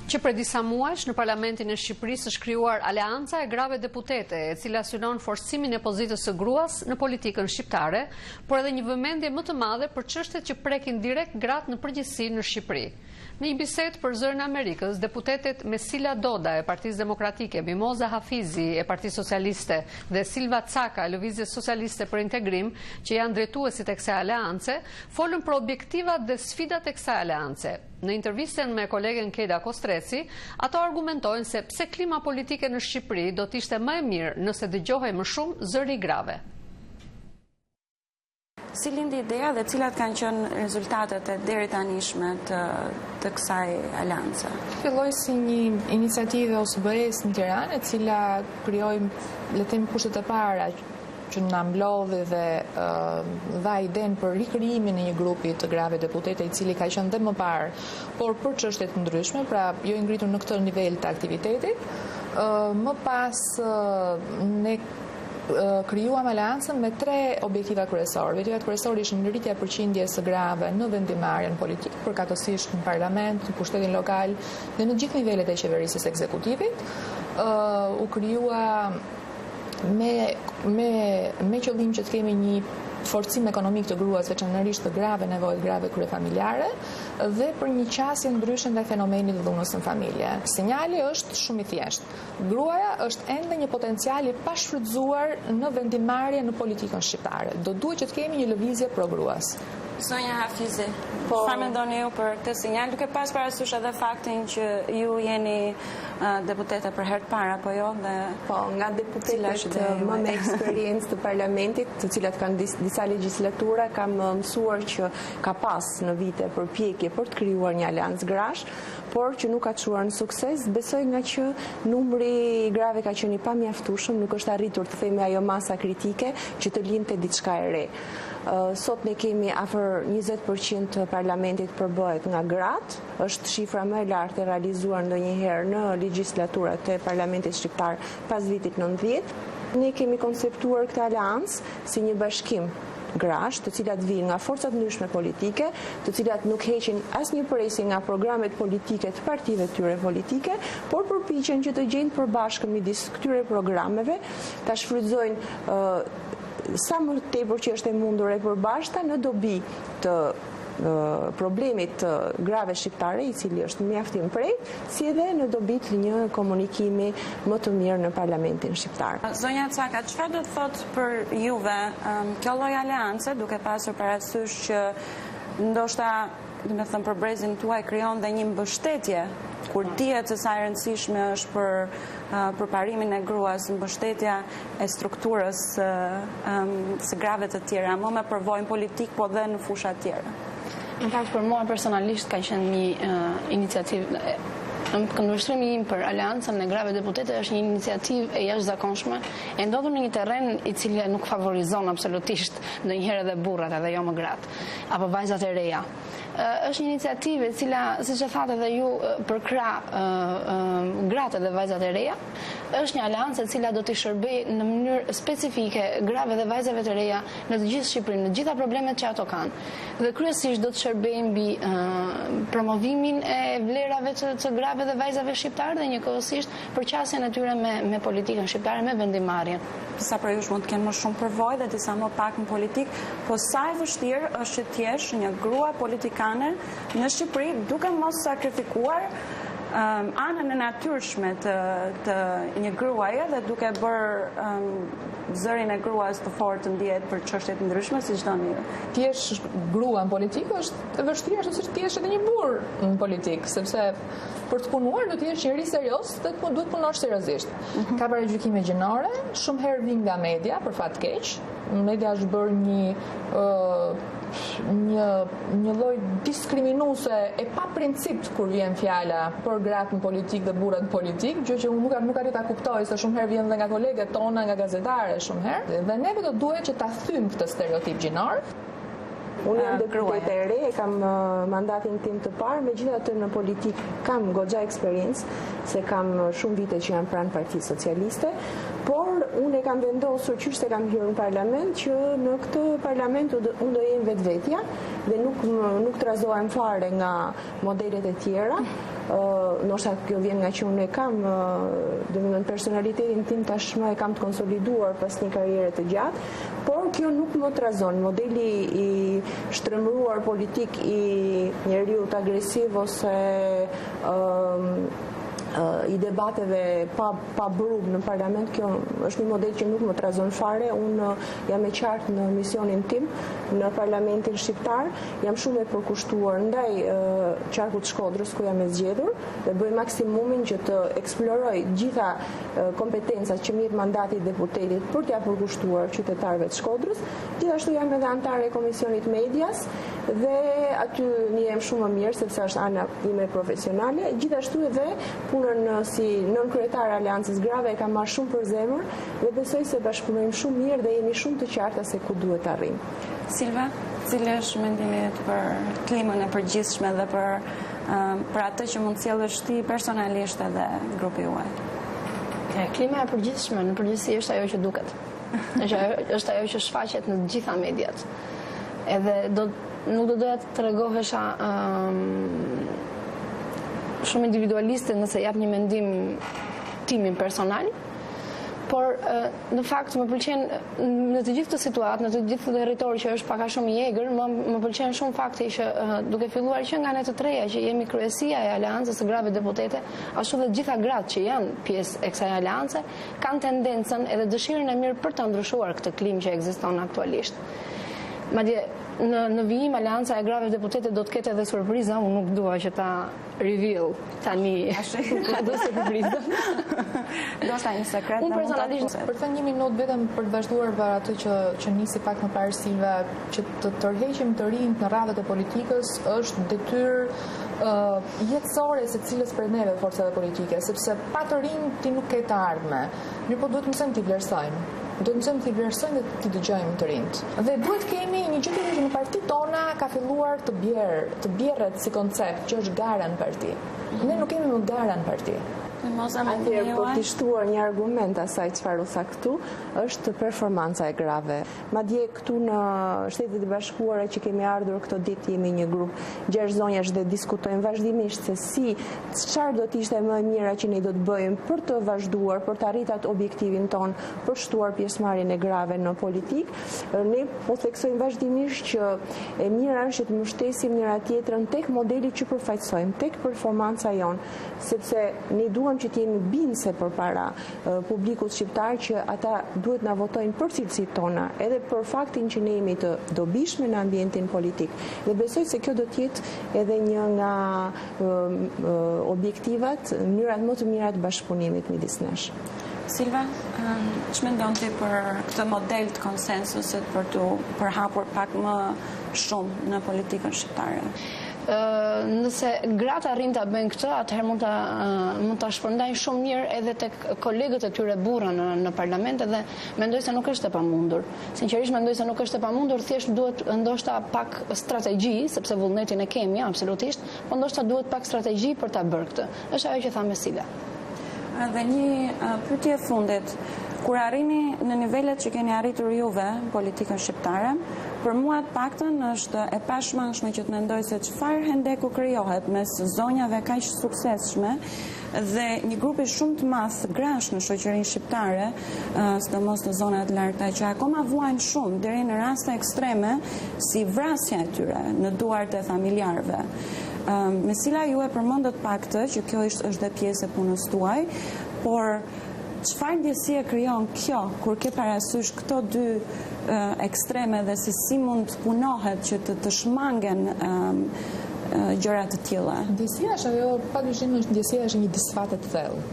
Që për disa muajsh në Parlamentin e Shqipërisë është krijuar Aleanca e Grave Deputete, e cila synon forcimin e pozitës së gruas në politikën shqiptare, por edhe një vëmendje më të madhe për çështjet që prekin direkt gratë në përgjithësi në Shqipëri. Në një bisedë për Zërin e Amerikës, deputetet Mesila Doda e Partisë Demokratike, Mimoza Hafizi e Partisë Socialiste dhe Silva Caka e Lëvizjes Socialiste për Integrim, që janë drejtuesit e kësaj aleance, folën për objektivat dhe sfidat e kësaj aleance. Në intervistën me kolegen Keda Kostreci, ato argumentojnë se pse klima politike në Shqipëri do të ishte më e mirë nëse dëgjohej më shumë zëri grave. Si lindi ideja dhe cilat kanë qenë rezultatet e deri tanishme të kësaj aleance? Filloi si një iniciativë OSBE-s në Tiranë, e cila krijoi, le të themi, kushtet e para që na mblodhi dhe dha idenë për rikrijimin e një grupi të grave deputete, i cili ka qenë dhe më parë, por për çështje të ndryshme, pra jo i ngritur në këtë nivel të aktivitetit. Më pas ne krijuam aleancën me 3 objektiva kryesorë. Objektivat kryesorë ishin ngritja e përqindjes së grave në vendimarrjen politike, përkatësisht në parlament, në pushtetin lokal dhe në gjithë nivelet e qeverisjes ekzekutivit. U krijua me qëllim që të kemi një forcim ekonomik të gruas, veçanërisht të grave nevojë grave kryefamiljare, dhe për një qasje ndryshe ndaj fenomenit të dhunës në familje. Sinjali është shumë i thjeshtë. Gruaja është ende një potencial i pashfrytzuar në vendimarrje në politikën shqiptare. Do duhet që të kemi një lëvizje pro gruas. Sonja Hafizi, çfarë mendoni ju për këtë sinjal, duke pas parasysh edhe faktin që ju jeni deputete për herë të parë, apo jo? Po, nga deputetet më me eksperiencë të parlamentit, të cilat kanë disa legjislatura, kam mësuar që ka pas në vite përpjekje për të krijuar një aleancë grash, por që nuk ka çuar në sukses. Besoj nga që numri i grave ka qenë i pamjaftueshëm, nuk është arritur të themi ajo masa kritike që të lindte diçka e re. Sot ne kemi afër 20% të parlamentit përbëhet nga gratë, është shifra më e lartë e realizuar ndonjëherë në legjislaturat e parlamentit shqiptar pas vitit 90. Ne kemi konceptuar këtë aleancë si një bashkim grash, të cilat vijnë nga forcat ndryshme politike, të cilat nuk heqin asnjë presje nga programet politike të partive tyre politike, por përpiqen që të gjejnë përbashkëm midis këtyre programeve, ta shfrytëzojnë sa më tepër që është e mundur e përbashkëta në dobi të problemit të grave shqiptare, i cili është mjaft i mprejt, si edhe në dobi të një komunikimi më të mirë në parlamentin shqiptar. Zonja Caka, çfarë do të thotë për juve kjo lloj aleance, duke pasur parasysh që ndoshta, do të them, për brezin tuaj krijon dhe një mbështetje kur dihet se sa e rëndësishme është për përparimin e gruas, mbështetja e strukturës së grave të tjera, më me përvojën politik, po dhe në fusha të tjera. Në fakt, për mua personalisht ka qenë një iniciativë. Këndvështrimi im për aleancën e grave deputete është një iniciativë e jashtëzakonshme, e ndodhur në një terren i cili nuk favorizon absolutisht ndonjëherë edhe burrat, edhe jo më gratë, apo vajzat e reja. Është një iniciativë e cila, siç e thatë edhe ju, përkra gratë dhe vajzat e reja. Është një aleancë e cila do t'i shërbejë në mënyrë specifike grave dhe vajzave të reja në të gjithë Shqipërinë, në të gjitha problemet që ato kanë. Dhe kryesisht do të shërbejë mbi promovimin e vlerave të grave dhe vajzave shqiptare dhe njëkohësisht përqasjen e tyre me politikën shqiptare, me vendimarrjen. Disa prej jush mund të kenë më shumë përvojë dhe disa më pak në politikë, po sa e vështirë është që t'jesh një grua politikane në Shqipëri duke mos sakrifikuar anën e natyrshme të një gruaje dhe duke bërë zërin e gruas të fortë të ndihet për çështje të ndryshme si çdo njeri. Ti jesh grua në politikë është e vështirë ashtu siç ti jesh edhe një burr në politikë, sepse për të punuar do të jesh njëri serioz dhe duhet punosh seriozisht. Ka paragjykime gjinore, shumë herë vijnë nga media për fat keq. Media është bërë një lloj diskriminuese e pa princip kur vjen fjala për gratë në politikë dhe burrat në politikë, gjë që unë nuk arrit ta kuptoj, se shumë herë vjen dhe nga kolegët tona, nga gazetare shumë herë, dhe neve do duhet që ta thym këtë stereotip gjinor. Unë jam deputete e re, kam mandatin tim të parë, megjithatë në politikë kam goxha eksperiencë, se kam shumë vite që jam pranë Partisë Socialiste, Por unë e kam vendosur që e kam hyrë në parlament që në këtë parlament unë do jem vetvetja dhe nuk trazohem fare nga modelet e tjera. Ndoshta kjo vjen nga që unë e kam domethënë personalitetin tim tashmë e kam të konsoliduar pas një karriere të gjatë, por kjo nuk më trazon. Modeli i shtremruar politik i njeriu të agresiv ose i debateve pa brug në parlament, kjo është një model që nuk më trazon fare. Unë jam e qartë në misionin tim në parlamentin shqiptar, jam shumë e përkushtuar ndaj qarkut Shkodrës ku jam e zgjedhur dhe bëj maksimumin që të eksploroj gjitha kompetencat që mirë mandati i deputetit për t'ia përkushtuar qytetarëve të Shkodrës. Gjithashtu jam edhe antare e Komisionit Medias dhe aty ndihem shumë më mirë sepse është ana ime profesionale. Gjithashtu edhe punën si nën kryetare Aleancës Grave e kam marrë shumë për zemër dhe besoj se bashkëpunojmë shumë mirë dhe jemi shumë të qarta se ku duhet të arrijmë. Silva, cili është mendimi yt për klimën e përgjithshme dhe për atë që mund sjellësh ti personalisht edhe grupi juaj? Klima e përgjithshme në përgjithësi është ajo që duket. Është ajo që shfaqet në të gjitha mediat. Edhe nuk do doja të tregohesha shumë individualiste nëse jap një mendim timin personal, por në fakt më pëlqen në të gjithë të situatë, në të gjithë territori që është pak a shumë i egër, më pëlqen shumë fakti që duke filluar që nga ne të treja që jemi kryesia e Aleancës së Grave Deputete, ashtu dhe gjitha gratë që janë pjesë e kësaj aleance, kanë tendencën edhe dëshirën e mirë për të ndryshuar këtë klimë që ekziston aktualisht. Madje në vijim Aleanca e Grave Deputete do të ketë edhe surpriza, unë nuk dua që ta reveal tani do surprizë. Do të një sekret. Unë personalisht për të thënë një minutë vetëm për të vazhduar për atë që nisi pak më parë Silva, që të tërheqim të rinjt në radhët e politikës është detyrë jetësore se cilës prej neve forcave politike, sepse pa të rinj ti nuk ke të ardhme. Ne po duhet mësojmë t'i vlerësojmë. Do të mësojmë t'i vlerësojmë dhe t'i dëgjojmë të rinjt. Dhe duhet kemi një gjë që në partitë tona ka filluar të bjerret si koncept që është gara në parti. Ne nuk kemi më gara në parti. Atëherë për t'i shtuar një argument asaj çfarë u tha këtu, është performanca e Grave. Madje këtu në Shtetet e Bashkuara që kemi ardhur këtë ditë jemi një grup 6 zonjash dhe diskutojmë vazhdimisht se çfarë do të ishte më e mira që ne do të bëjmë për të vazhduar, për të arritur atë objektivin ton, për shtuar pjesëmarrjen e Grave në politikë. Ne po theksojmë vazhdimisht që e mira është të mbështesim njëra tjetrën tek modeli që përfaqësojmë, tek performanca jonë, sepse ne duam që të jemi bindse përpara publikut shqiptar që ata duhet na votojnë për cilësitë tona, edhe për faktin që ne jemi të dobishme në ambientin politik. Dhe besoj se kjo do të jetë edhe një nga objektivat, mënyrat më të mira të bashkëpunimit midis nesh. Silva, ç'mendon ti për këtë model të konsensusit për të përhapur pak më shumë në politikën shqiptare? Nëse gratë arrin ta bëjnë këtë, atëherë mund ta shpërndajnë shumë mirë edhe tek kolegët e tyre burra në parlament, edhe mendoj se nuk është e pamundur. Sinqerisht mendoj se nuk është e pamundur, thjesht duhet ndoshta pak strategji, sepse vullnetin e kemi absolutisht, por ndoshta duhet pak strategji për ta bërë këtë. Është ajo që tha Mesila. Dhe një pyetje fundit. Kur arrini në nivelet që keni arritur juve politikën shqiptare, për mua të paktën është e pashmangshme që të mendoj se çfarë hendeku krijohet mes zonjave kaq suksesshme dhe një grupi shumë të madh grash në shoqërinë shqiptare, sidomos në zonat e larta që akoma vuajnë shumë deri në raste ekstreme si vrasja e tyre në duart e familjarëve. Mesila ju e përmendët pak këtë që kjo është dhe pjesë e punës tuaj, por çfarë ndjesie krijon kjo kur ke parasysh këto dy ekstreme dhe se si mund të punohet që të shmangen gjëra të tilla? Ndjesia është ajo, padyshim ndjesia është një disfate të thellë.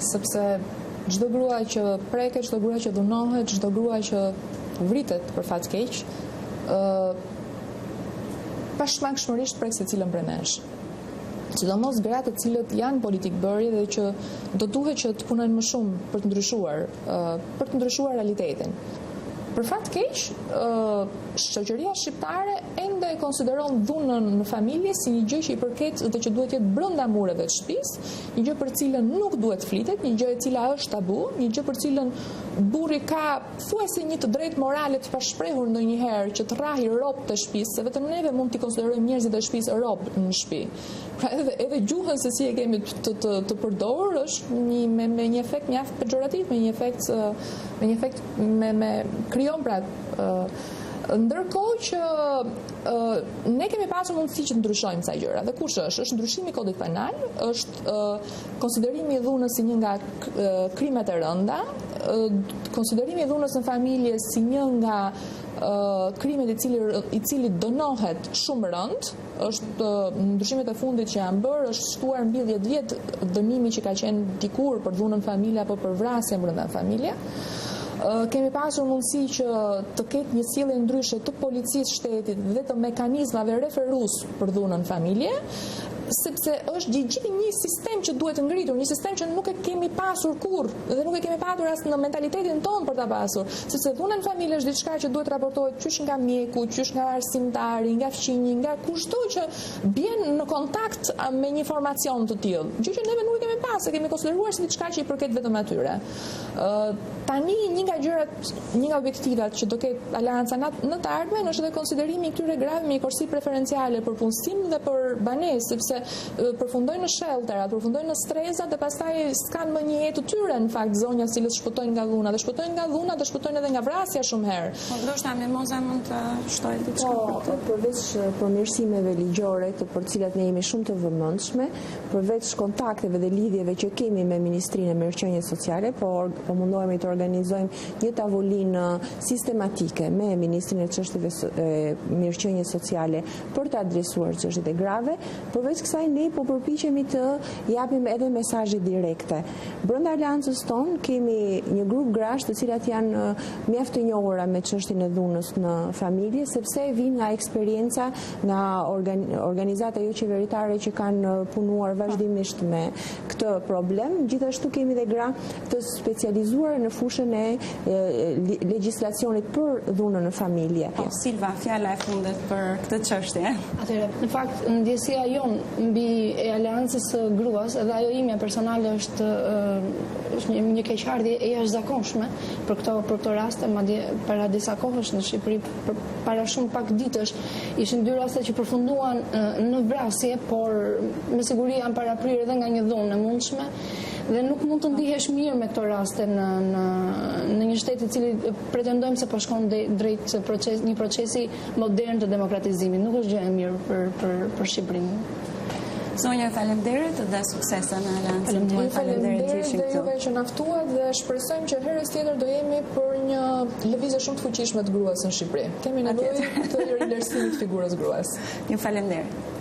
Sepse çdo grua që preket, çdo grua që dhunohet, çdo grua që vritet për fat keq, pashmangshmërisht prek secilën prej nesh. Sidomos gratë të cilët janë politikbërje dhe që do duhet që të punojnë më shumë për të ndryshuar realitetin. Për fat keq, shoqëria shqiptare ende e konsideron dhunën në familje si një gjë që i përket dhe që duhet jetë brenda mureve të shtëpisë, një gjë për cilën nuk duhet flitet, një gjë e cila është tabu, një gjë për cilën burri ka thuajse një të drejtë morale të pashprehur ndonjëherë që të rrahi rob të shtëpisë, se vetëm neve mund t'i konsiderojmë njerëzit e shtëpisë rob në shtëpi. Pra edhe gjuhën se si e kemi të përdorur është me një efekt mjaft pejorativ, me një efekt me krijon pra ndërkohë që ne kemi pasur mundësi që të ndryshojmë kësaj gjëra. Dhe kush është? Është ndryshimi i kodit penal, është konsiderimi i dhunës si një nga krimet e rënda, konsiderimi i dhunës në familje si një nga krimet i cili dënohet shumë rënd, është ndryshimet e fundit që janë bërë, është shtuar mbi 10 vjet dënimi që ka qenë dikur për dhunën familje apo për vrasjen brenda familje. Kemi pasur mundësi që të ketë një sjellje ndryshe të policisë shtetit dhe të mekanizmave referues për dhunën familje, sepse është gjithë një sistem që duhet ngritur, një sistem që nuk e kemi pasur kurrë dhe nuk e kemi pasur as në mentalitetin tonë për ta pasur, sepse dhuna në familje është diçka që duhet raportohet qysh nga mjeku, qysh nga arsimtari, nga fqinji, nga kushto që bjen në kontakt me një formacion të tillë. Gjë që neve nuk e kemi pasur, e kemi konsideruar si diçka që i përket vetëm atyre. Tani një nga objektivat që do ketë Aleanca në të ardhmen është edhe konsiderimi i këtyre grave me korsi preferenciale për punësim dhe për banesë, sepse përfundojnë në shelterat, përfundojnë në strezat dhe pastaj s'kan më një jetë të tyre në fakt zonja të cilët shpëtojnë nga dhuna, dhe shpëtojnë nga dhuna dhe shpëtojnë edhe nga vrasja shumë herë. Po ndoshta Mimoza mund të shtojë diçka për këtë. Përveç përmirësimeve ligjore për cilat ne jemi shumë të vëmendshme, përveç kontakteve dhe lidhjeve që kemi me Ministrinë e Mirëqenies Sociale, po mundohemi të organizojmë një tavolinë sistematike me Ministrinë e Çështjeve Mirëqenies Sociale për të adresuar çështjet e grave. Përveç kësaj ne po përpiqemi të japim edhe mesazhe direkte. Brenda Aleancës tonë kemi një grup grash të cilat janë mjaft të njohura me çështjen e dhunës në familje, sepse vijnë nga eksperienca nga organizata jo qeveritare që kanë punuar vazhdimisht me këtë problem. Gjithashtu kemi dhe gra të specializuar në fushën e legjislacionit për dhunën në familje. Silva, fjala e fundet për këtë çështje. Atëherë, në fakt, ndjesia jonë mbi e Aleancës së gruas, edhe ajo imja personale është një keqardhje e jashtëzakonshme për këto raste, madje para disa kohësh në Shqipëri, para shumë pak ditësh, ishin 2 raste që përfunduan në vrasje, por me siguri janë paraprirë edhe nga një dhunë e mundshme. Dhe nuk mund të ndihesh mirë me këto raste në një shtet i cili pretendojmë se po shkon drejt një procesi modern të demokratizimit. Nuk është gjë e mirë për Shqipërinë. Zonja, faleminderit dhe suksese në Aleancën. Faleminderit dhe juve që na ftuat dhe shpresojmë që herës tjetër do jemi për një lëvizje shumë të fuqishme të gruas në Shqipëri. Kemi nevojë të rilërsimit të figurës gruas. Ju faleminderit.